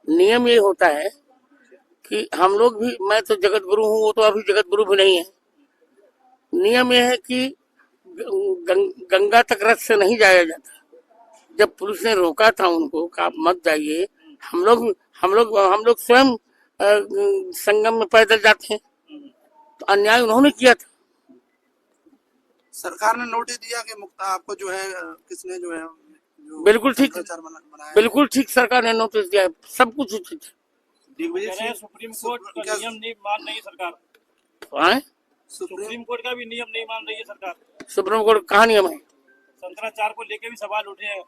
नियम ये होता है कि हम लोग भी, मैं तो जगत गुरु हूँ, वो तो अभी जगत गुरु भी नहीं है। नियम यह है कि गंगा तक रथ से नहीं जाया जाता। जब पुलिस ने रोका था उनको कि आप मत जाइए, हम लोग स्वयं संगम में पैदल जाते हैं, तो अन्याय उन्होंने किया था। सरकार ने नोटिस दिया कि मुक्ता आपको जो है किसने जो है बिल्कुल ठीक, बनाया, बिल्कुल ठीक, सरकार ने नोटिस दिया है, सब कुछ उचित है। दिग्विजय सिंह सुप्रीम कोर्ट का नियम नहीं मान रही है सरकार। आए? सुप्रीम कोर्ट का भी नियम नहीं मान रही है सरकार। सुप्रीम कोर्ट कहाँ नियम है? शंकराचार्य को लेके भी सवाल उठे हैं।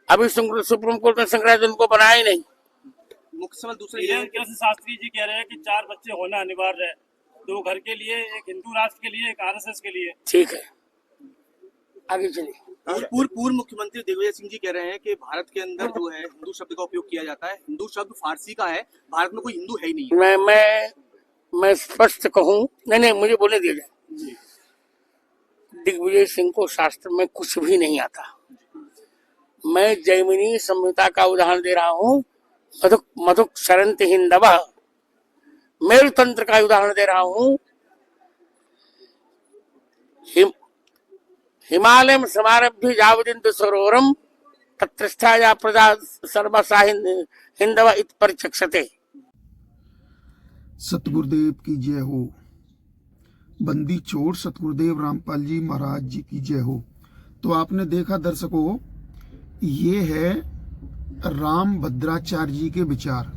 अभी सुप्रीम कोर्ट ने शंकराचार्य उनको बनाया ही नहीं। मुख्य सवाल दूसरे ये है कि कृष्ण शास्त्री जी कह रहे हैं कि 4 बच्चे होना अनिवार्य है, 2 घर के लिए, एक हिंदू राष्ट्र के लिए, एक आरएसएस के लिए। ठीक है, आगे चलिए। पूर्व मुख्यमंत्री दिग्विजय सिंह जी कह रहे हैं कि भारत के अंदर जो है हिंदू शब्द का उपयोग किया जाता है, हिंदू शब्द फारसी का है, भारत में कोई हिंदू है ही नहीं है। मैं स्पष्ट कहूं, नहीं, मुझे बोलने दिया जाए। दिग्विजय सिंह को शास्त्र में कुछ भी नहीं आता। मैं जैमिनी संहिता का उदाहरण दे रहा हूँ, मधुक शरंत हिंदवः, मेरु तंत्र का उदाहरण दे रहा हूँ, हिमालयम समारभ्य यावदिंदु सरोवरम तत्रस्थाया प्रजा सर्वसा हिंदव इत परिचक्षते। सतगुरुदेव की जय हो। बंदी छोड़ सतगुरुदेव रामपाल जी महाराज जी की जय हो। तो आपने देखा दर्शकों, ये है राम भद्राचार्य जी के विचार।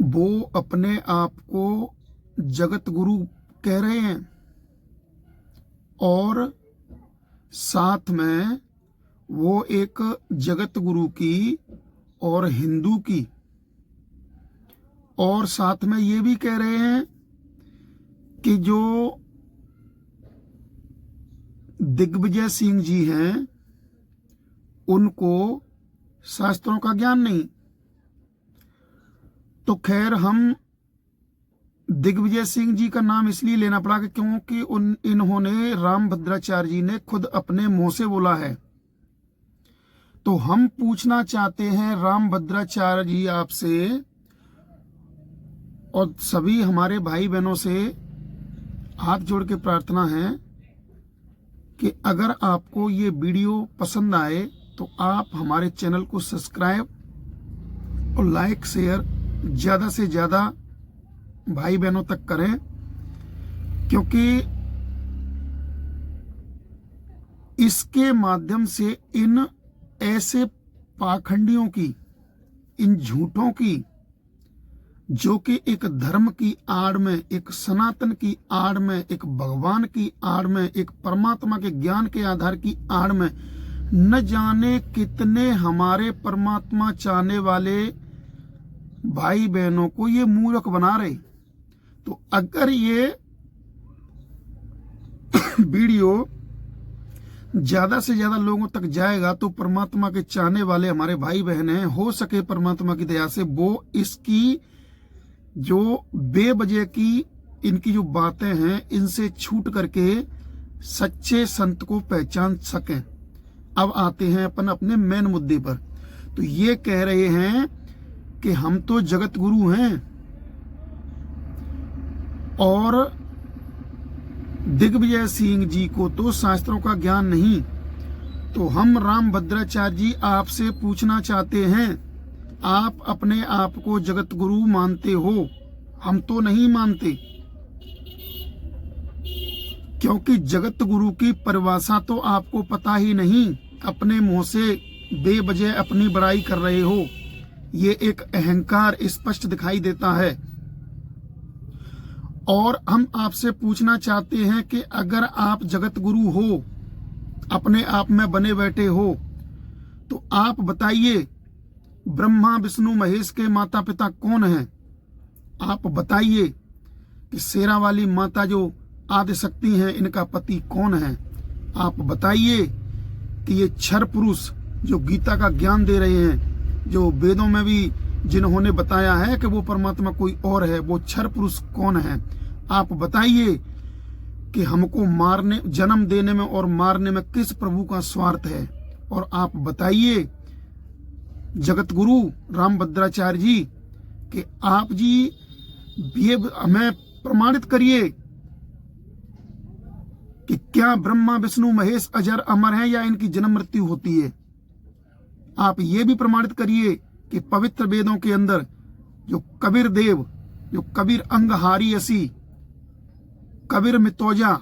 वो अपने आप को जगत गुरु कह रहे हैं और साथ में वो एक जगत गुरु की और हिंदू की, और साथ में ये भी कह रहे हैं कि जो दिग्विजय सिंह जी हैं उनको शास्त्रों का ज्ञान नहीं। तो खैर, हम दिग्विजय सिंह जी का नाम इसलिए लेना पड़ा कि क्योंकि इन्होंने राम भद्राचार्य जी ने खुद अपने मुंह से बोला है। तो हम पूछना चाहते हैं राम भद्राचार्य जी आपसे और सभी हमारे भाई बहनों से हाथ जोड़ के प्रार्थना है कि अगर आपको ये वीडियो पसंद आए तो आप हमारे चैनल को सब्सक्राइब और लाइक शेयर ज़्यादा से ज़्यादा भाई बहनों तक करें, क्योंकि इसके माध्यम से इन ऐसे पाखंडियों की, इन झूठों की, जो कि एक धर्म की आड़ में, एक सनातन की आड़ में, एक भगवान की आड़ में, एक परमात्मा के ज्ञान के आधार की आड़ में न जाने कितने हमारे परमात्मा चाहने वाले भाई बहनों को ये मूर्ख बना रहे। तो अगर ये वीडियो ज्यादा से ज्यादा लोगों तक जाएगा तो परमात्मा के चाहने वाले हमारे भाई बहन हैं, हो सके परमात्मा की दया से वो इसकी जो बेवजह की इनकी जो बातें हैं इनसे छूट करके सच्चे संत को पहचान सकें। अब आते हैं अपन अपने मेन मुद्दे पर। तो ये कह रहे हैं कि हम तो जगत गुरु हैं और दिग्विजय सिंह जी को तो शास्त्रों का ज्ञान नहीं। तो हम राम भद्राचार्य जी आपसे पूछना चाहते हैं, आप अपने आप को जगत गुरु मानते हो? हम तो नहीं मानते, क्योंकि जगत गुरु की परिभाषा तो आपको पता ही नहीं। अपने मुंह से बेवजह अपनी बड़ाई कर रहे हो, ये एक अहंकार स्पष्ट दिखाई देता है। और हम आपसे पूछना चाहते हैं कि अगर आप जगत गुरु हो, अपने आप में बने बैठे हो, तो आप बताइए ब्रह्मा विष्णु महेश के माता पिता कौन हैं? आप बताइए कि शेरा वाली माता जो आदि शक्ति हैं इनका पति कौन है? आप बताइए कि ये क्षर पुरुष जो गीता का ज्ञान दे रहे हैं, जो वेदों में भी जिन्होंने बताया है कि वो परमात्मा कोई और है, वो क्षर पुरुष कौन है? आप बताइए कि हमको मारने, जन्म देने में और मारने में किस प्रभु का स्वार्थ है? और आप बताइए जगत गुरु रामभद्राचार्य जी कि आप जी ये हमें प्रमाणित करिए कि क्या ब्रह्मा विष्णु महेश अजर अमर हैं या इनकी जन्म मृत्यु होती है। आप ये भी प्रमाणित करिए कि पवित्र वेदों के अंदर जो कबीर देव, जो कबीर अंगहारी असी, कबीर मितौजा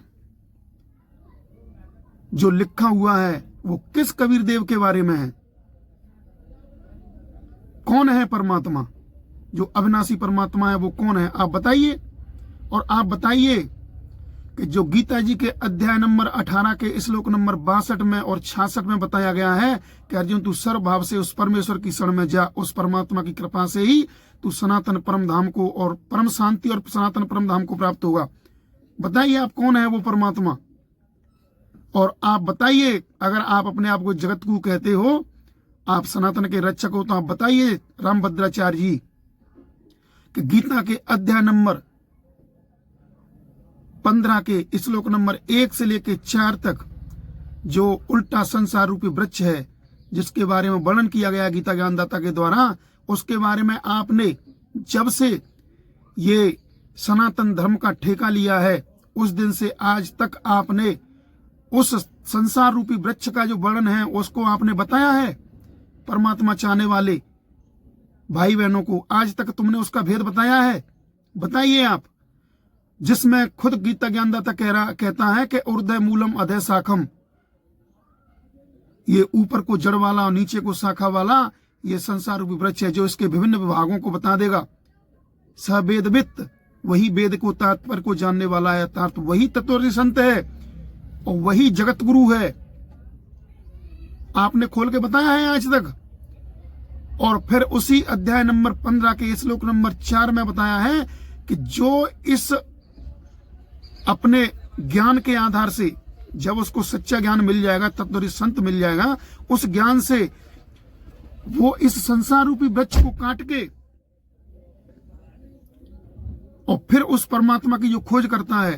जो लिखा हुआ है वो किस कबीर देव के बारे में है। कौन है परमात्मा, जो अविनाशी परमात्मा है वो कौन है, आप बताइए। और आप बताइए कि जो गीता जी के अध्याय नंबर 18 के श्लोक नंबर 62 में और 66 में बताया गया है कि अर्जुन तू सर्व भाव से उस परमेश्वर की शरण में जा, उस परमात्मा की कृपा से ही तू सनातन परम धाम को और परम शांति और सनातन परम धाम को प्राप्त होगा। बताइए आप कौन है वो परमात्मा। और आप बताइए, अगर आप अपने आप को जगत गुरु कहते हो, आप सनातन के रक्षक हो, तो आप बताइए रामभद्राचार्य जी कि गीता के अध्याय नंबर 15 के श्लोक नंबर 1 से लेकर 4 तक जो उल्टा संसार रूपी वृक्ष है जिसके बारे में वर्णन किया गया गीता ज्ञानदाता के द्वारा, उसके बारे में आपने जब से ये सनातन धर्म का ठेका लिया है उस दिन से आज तक आपने उस संसार रूपी वृक्ष का जो वर्णन है उसको आपने बताया है परमात्मा चाहने वाले भाई बहनों को। आज तक तुमने उसका भेद बताया है, बताइए आप, जिसमें खुद गीता ज्ञानदाता कहता है कि ऊर्ध्व मूलम अधः शाखम, ये ऊपर को जड़ वाला और नीचे को शाखा वाला ये संसार रूपी वृक्ष है जो इसके विभिन्न विभागों को बता देगा। स वेदवित्त, वही वेद को तात्पर्य को जानने वाला है, अर्थात वही तत्वदर्शी संत है और वही जगत गुरु है। आपने खोल के बताया है आज तक। और फिर उसी अध्याय नंबर 15 के श्लोक नंबर 4 में बताया है कि जो इस अपने ज्ञान के आधार से जब उसको सच्चा ज्ञान मिल जाएगा, तत्वदर्शी संत मिल जाएगा, उस ज्ञान से वो इस संसार रूपी वृक्ष को काट के और फिर उस परमात्मा की जो खोज करता है।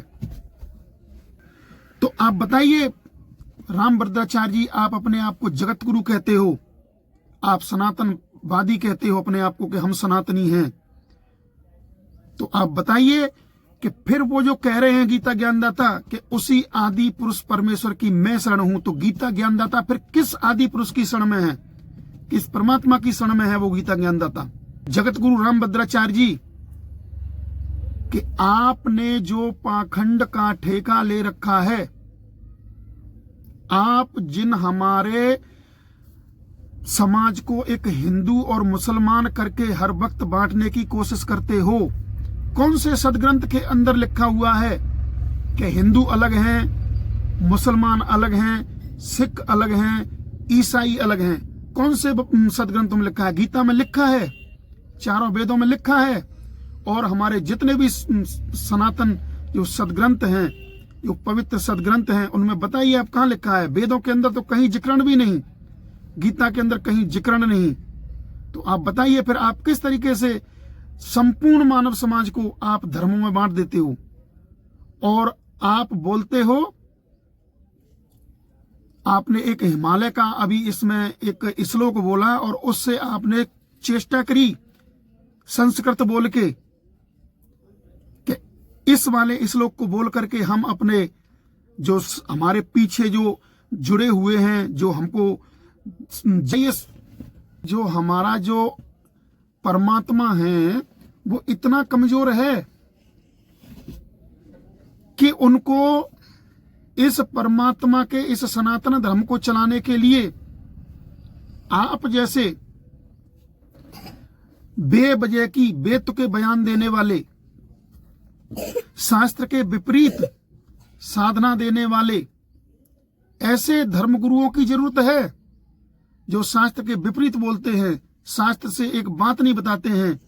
तो आप बताइए रामभद्राचार्य जी, आप अपने आप को जगत गुरु कहते हो, आप सनातनवादी कहते हो अपने आप को कि हम सनातनी हैं, तो आप बताइए कि फिर वो जो कह रहे हैं गीता ज्ञानदाता कि उसी आदि पुरुष परमेश्वर की मैं शरण हूं, तो गीता ज्ञानदाता फिर किस आदि पुरुष की शरण में है, किस परमात्मा की शरण में है वो गीता ज्ञानदाता जगत गुरु रामभद्राचार्य जी? कि आपने जो पाखंड का ठेका ले रखा है, आप जिन हमारे समाज को एक हिंदू और मुसलमान करके हर वक्त बांटने की कोशिश करते हो, कौन से सदग्रंथ के अंदर लिखा हुआ है कि हिंदू अलग हैं, मुसलमान अलग हैं, सिख अलग हैं, ईसाई अलग हैं? कौन से सदग्रंथों में लिखा है? गीता में लिखा है, चारों वेदों में लिखा है, और हमारे जितने भी सनातन जो सदग्रंथ हैं, जो पवित्र सदग्रंथ हैं, उनमें बताइए आप कहाँ लिखा है? वेदों के अंदर तो कहीं जिक्रण भी नहीं, गीता के अंदर कहीं जिक्रण नहीं। तो आप बताइए फिर आप किस तरीके से संपूर्ण मानव समाज को आप धर्मों में बांट देते हो? और आप बोलते हो, आपने एक हिमालय का अभी इसमें एक श्लोक बोला और उससे आपने चेष्टा करी संस्कृत बोल के कि इस वाले श्लोक को बोल करके हम अपने जो हमारे पीछे जो जुड़े हुए हैं, जो हमको जो हमारा जो परमात्मा है वो इतना कमजोर है कि उनको इस परमात्मा के इस सनातन धर्म को चलाने के लिए आप जैसे बेवजह की बेतुके बयान देने वाले, शास्त्र के विपरीत साधना देने वाले ऐसे धर्मगुरुओं की जरूरत है जो शास्त्र के विपरीत बोलते हैं, शास्त्र से एक बात नहीं बताते हैं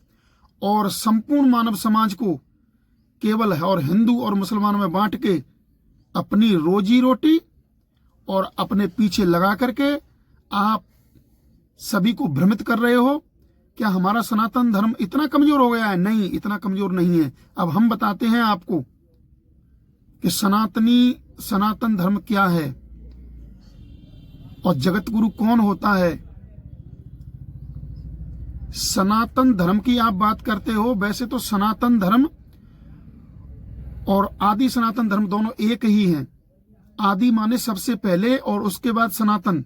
और संपूर्ण मानव समाज को केवल और हिंदू और मुसलमानों में बांट के अपनी रोजी रोटी और अपने पीछे लगा करके आप सभी को भ्रमित कर रहे हो। क्या हमारा सनातन धर्म इतना कमजोर हो गया है? नहीं, इतना कमजोर नहीं है। अब हम बताते हैं आपको कि सनातन धर्म क्या है और जगत गुरु कौन होता है। सनातन धर्म की आप बात करते हो, वैसे तो सनातन धर्म और आदि सनातन धर्म दोनों एक ही हैं। आदि माने सबसे पहले और उसके बाद सनातन,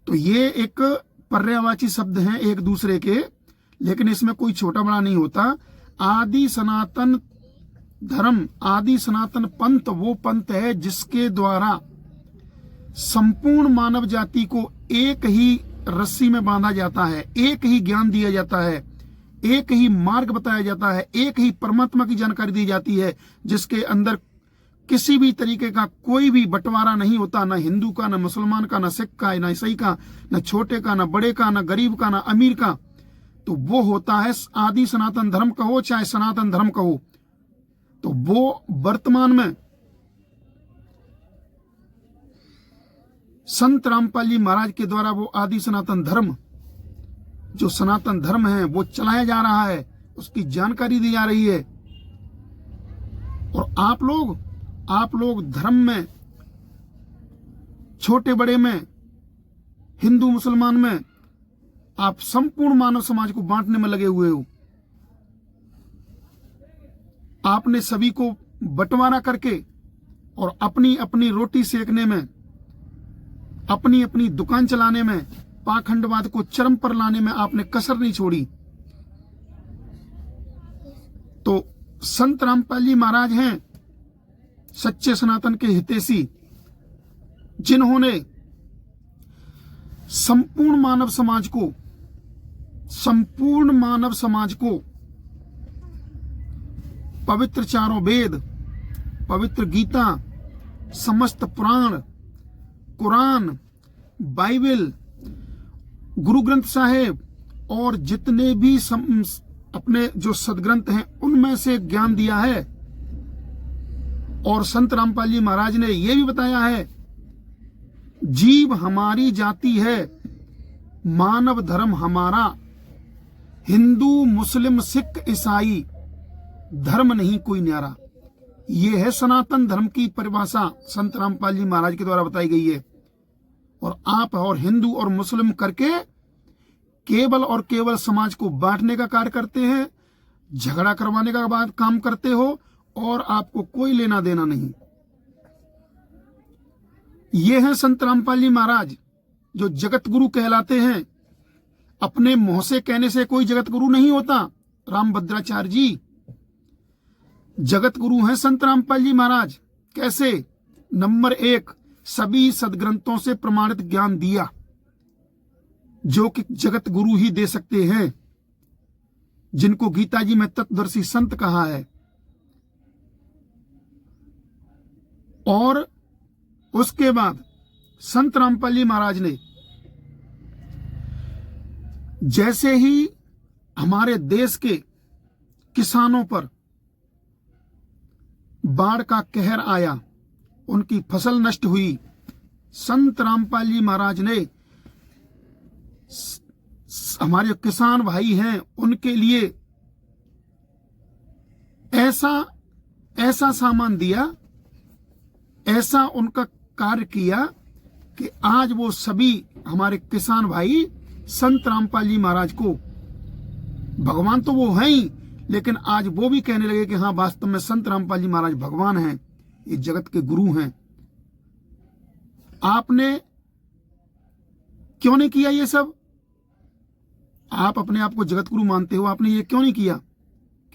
तो ये एक पर्यायवाची शब्द हैं एक दूसरे के, लेकिन इसमें कोई छोटा बड़ा नहीं होता। आदि सनातन धर्म, आदि सनातन पंथ वो पंथ है जिसके द्वारा संपूर्ण मानव जाति को एक ही रस्सी में बांधा जाता है, एक ही ज्ञान दिया जाता है, एक ही मार्ग बताया जाता है, एक ही परमात्मा की जानकारी दी जाती है, जिसके अंदर किसी भी तरीके का कोई भी बंटवारा नहीं होता, ना हिंदू का, ना मुसलमान का, ना सिख का, ना ईसाई का, ना छोटे का, ना बड़े का, ना गरीब का, ना अमीर का। तो वो होता है आदि सनातन धर्म कहो चाहे सनातन धर्म कहो। तो वो वर्तमान में संत रामपाल जी महाराज के द्वारा वो आदि सनातन धर्म, जो सनातन धर्म है वो चलाया जा रहा है, उसकी जानकारी दी जा रही है। और आप लोग धर्म में, छोटे बड़े में, हिंदू मुसलमान में, आप संपूर्ण मानव समाज को बांटने में लगे हुए हो। आपने सभी को बंटवारा करके और अपनी अपनी रोटी सेकने में, अपनी अपनी दुकान चलाने में, पाखंडवाद को चरम पर लाने में आपने कसर नहीं छोड़ी। तो संत रामपाल जी महाराज हैं सच्चे सनातन के हितैषी, जिन्होंने संपूर्ण मानव समाज को पवित्र चारों वेद, पवित्र गीता, समस्त पुराण, कुरान, बाइबल, गुरु ग्रंथ साहिब और जितने भी अपने जो सदग्रंथ हैं उनमें से ज्ञान दिया है। और संत रामपाल जी महाराज ने यह भी बताया है, जीव हमारी जाति है, मानव धर्म हमारा, हिंदू मुस्लिम सिख ईसाई धर्म नहीं कोई न्यारा। ये है सनातन धर्म की परिभाषा संत रामपाल जी महाराज के द्वारा बताई गई है। और आप और हिंदू और मुस्लिम करके केवल और केवल समाज को बांटने का कार्य करते हैं, झगड़ा करवाने का काम करते हो, और आपको कोई लेना देना नहीं। ये हैं संत रामपाल जी महाराज, जो जगत गुरु कहलाते हैं। अपने मुंह से कहने से कोई जगत गुरु नहीं होता। रामभद्राचार्य जी जगत गुरु हैं संत रामपाल जी महाराज। कैसे? नंबर 1, सभी सदग्रंथों से प्रमाणित ज्ञान दिया, जो कि जगत गुरु ही दे सकते हैं, जिनको गीता जी में तत्वदर्शी संत कहा है। और उसके बाद संत रामपाल जी महाराज ने जैसे ही हमारे देश के किसानों पर बाढ़ का कहर आया, उनकी फसल नष्ट हुई, संत रामपाल जी महाराज ने हमारे किसान भाई हैं उनके लिए ऐसा सामान दिया, ऐसा उनका कार्य किया कि आज वो सभी हमारे किसान भाई संत रामपाल जी महाराज को, भगवान तो वो हैं ही, लेकिन आज वो भी कहने लगे कि हाँ वास्तव में संत रामपाल जी महाराज भगवान हैं, ये जगत के गुरु हैं। आपने क्यों नहीं किया ये सब? आप अपने आप को जगत गुरु मानते हो, आपने ये क्यों नहीं किया?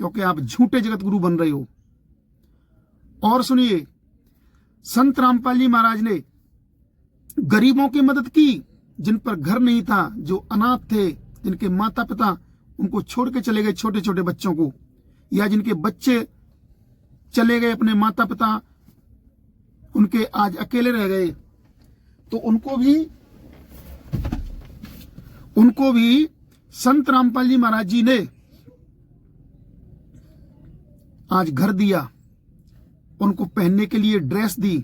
क्योंकि आप झूठे जगत गुरु बन रहे हो। और सुनिए, संत रामपाल जी महाराज ने गरीबों की मदद की, जिन पर घर नहीं था, जो अनाथ थे, जिनके माता पिता उनको छोड़ के चले गए, छोटे छोटे बच्चों को, या जिनके बच्चे चले गए, अपने माता पिता उनके आज अकेले रह गए, तो उनको भी संत रामपाल जी महाराज जी ने आज घर दिया, उनको पहनने के लिए ड्रेस दी,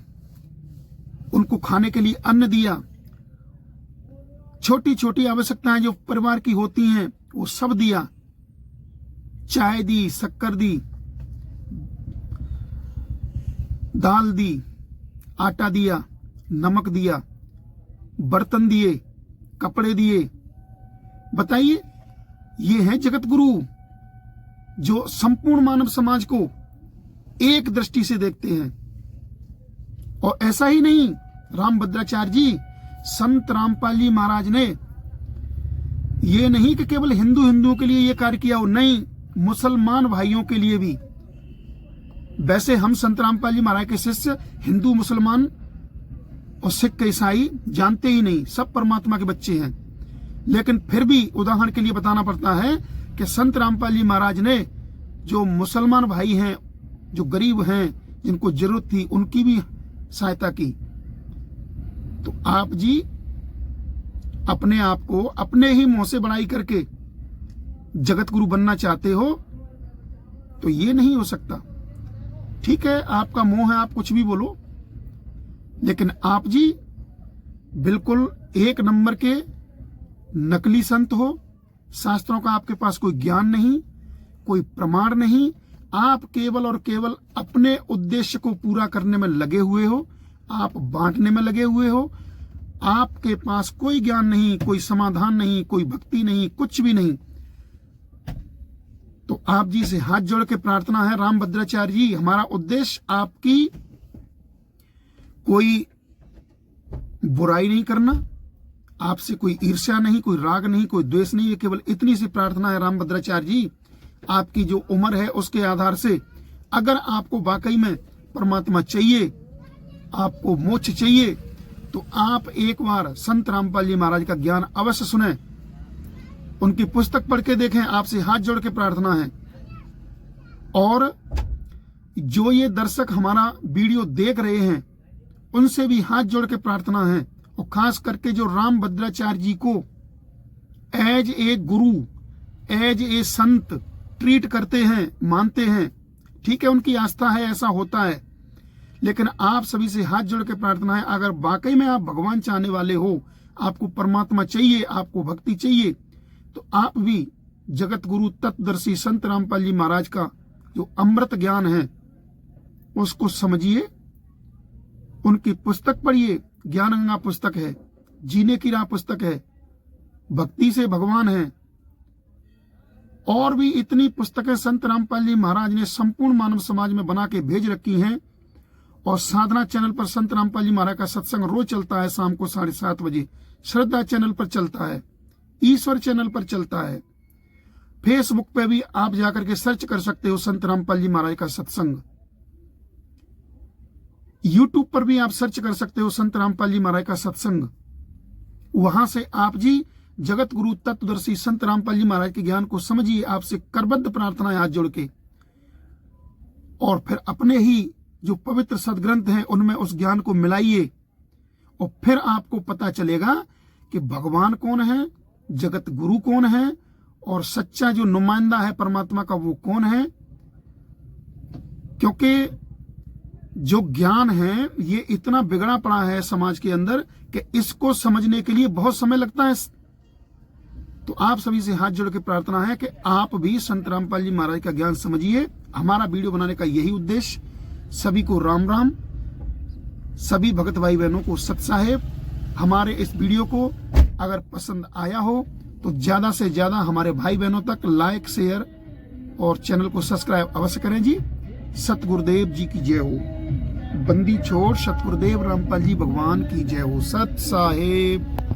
उनको खाने के लिए अन्न दिया, छोटी छोटी आवश्यकताएं जो परिवार की होती हैं वो सब दिया, चाय दी, शक्कर दी, दाल दी, आटा दिया, नमक दिया, बर्तन दिए, कपड़े दिए, बताइए, ये है जगत गुरु जो संपूर्ण मानव समाज को एक दृष्टि से देखते हैं। और ऐसा ही नहीं, रामभद्राचार्य जी, संत रामपाल जी महाराज ने ये नहीं कि केवल हिंदुओं के लिए ये कार्य किया हो, नहीं, मुसलमान भाइयों के लिए भी। वैसे हम संत रामपाल जी महाराज के शिष्य हिंदू, मुसलमान और सिख, ईसाई जानते ही नहीं, सब परमात्मा के बच्चे हैं। लेकिन फिर भी उदाहरण के लिए बताना पड़ता है कि संत रामपाल जी महाराज ने जो मुसलमान भाई हैं, जो गरीब हैं, जिनको जरूरत थी, उनकी भी सहायता की। तो आप जी अपने आप को अपने ही मुंह से बड़ाई करके जगत गुरु बनना चाहते हो तो ये नहीं हो सकता। ठीक है, आपका मोह है, आप कुछ भी बोलो, लेकिन आप जी बिल्कुल एक नंबर के नकली संत हो। शास्त्रों का आपके पास कोई ज्ञान नहीं, कोई प्रमाण नहीं, आप केवल और केवल अपने उद्देश्य को पूरा करने में लगे हुए हो, आप बांटने में लगे हुए हो। आपके पास कोई ज्ञान नहीं, कोई समाधान नहीं, कोई भक्ति नहीं, कुछ भी नहीं। तो आप जी से हाथ जोड़ के प्रार्थना है, रामभद्राचार्य जी, हमारा उद्देश्य आपकी कोई बुराई नहीं करना, आपसे कोई ईर्ष्या नहीं, कोई राग नहीं, कोई द्वेष नहीं है। केवल इतनी सी प्रार्थना है रामभद्राचार्य जी, आपकी जो उम्र है उसके आधार से अगर आपको वाकई में परमात्मा चाहिए, आपको मोक्ष चाहिए, तो आप एक बार संत रामपाल जी महाराज का ज्ञान अवश्य सुने, उनकी पुस्तक पढ़ के देखें। आपसे हाथ जोड़ के प्रार्थना है। और जो ये दर्शक हमारा वीडियो देख रहे हैं उनसे भी हाथ जोड़ के प्रार्थना है, और खास करके जो रामभद्राचार्य जी को as a Guru, as a Sant treat करते हैं, मानते हैं, ठीक है, उनकी आस्था है, ऐसा होता है। लेकिन आप सभी से हाथ जोड़ के प्रार्थना है, अगर वाकई में आप भगवान चाहने वाले हो, आपको परमात्मा चाहिए, आपको भक्ति चाहिए, तो आप भी जगत गुरु तत्वदर्शी संत रामपाल जी महाराज का जो अमृत ज्ञान है उसको समझिए, उनकी पुस्तक पढ़िए। ज्ञान गंगा पुस्तक है, जीने की राह पुस्तक है, भक्ति से भगवान है, और भी इतनी पुस्तकें संत रामपाल जी महाराज ने संपूर्ण मानव समाज में बना के भेज रखी हैं। और साधना चैनल पर संत रामपाल जी महाराज का सत्संग रोज चलता है, शाम को 7:30 बजे। श्रद्धा चैनल पर चलता है, ईश्वर चैनल पर चलता है, फेसबुक पे भी आप जाकर के सर्च कर सकते हो संत रामपाल जी महाराज का सत्संग। यूट्यूब पर भी आप सर्च कर सकते हो संत रामपाल जी महाराज का सत्संग। वहां से आप जी जगत गुरु तत्वदर्शी संत रामपाल जी महाराज के ज्ञान को समझिए। आपसे करबद्ध प्रार्थना है हाथ जोड़ के, और फिर अपने ही जो पवित्र सदग्रंथ हैं उनमें उस ज्ञान को मिलाइए, और फिर आपको पता चलेगा कि भगवान कौन है, जगत गुरु कौन है, और सच्चा जो नुमाइंदा है परमात्मा का वो कौन है। क्योंकि जो ज्ञान है ये इतना बिगड़ा पड़ा है समाज के अंदर कि इसको समझने के लिए बहुत समय लगता है। तो आप सभी से हाथ जोड़ के प्रार्थना है कि आप भी संत रामपाल जी महाराज का ज्ञान समझिए। हमारा वीडियो बनाने का यही उद्देश्य। सभी को राम राम, सभी भगत भाई बहनों को सत साहेब। हमारे इस वीडियो को अगर पसंद आया हो तो ज्यादा से ज्यादा हमारे भाई बहनों तक लाइक, शेयर और चैनल को सब्सक्राइब अवश्य करें जी। सतगुरुदेव जी की जय हो। बंदी छोड़ सतगुरुदेव रामपाल जी भगवान की जय हो। सत साहेब।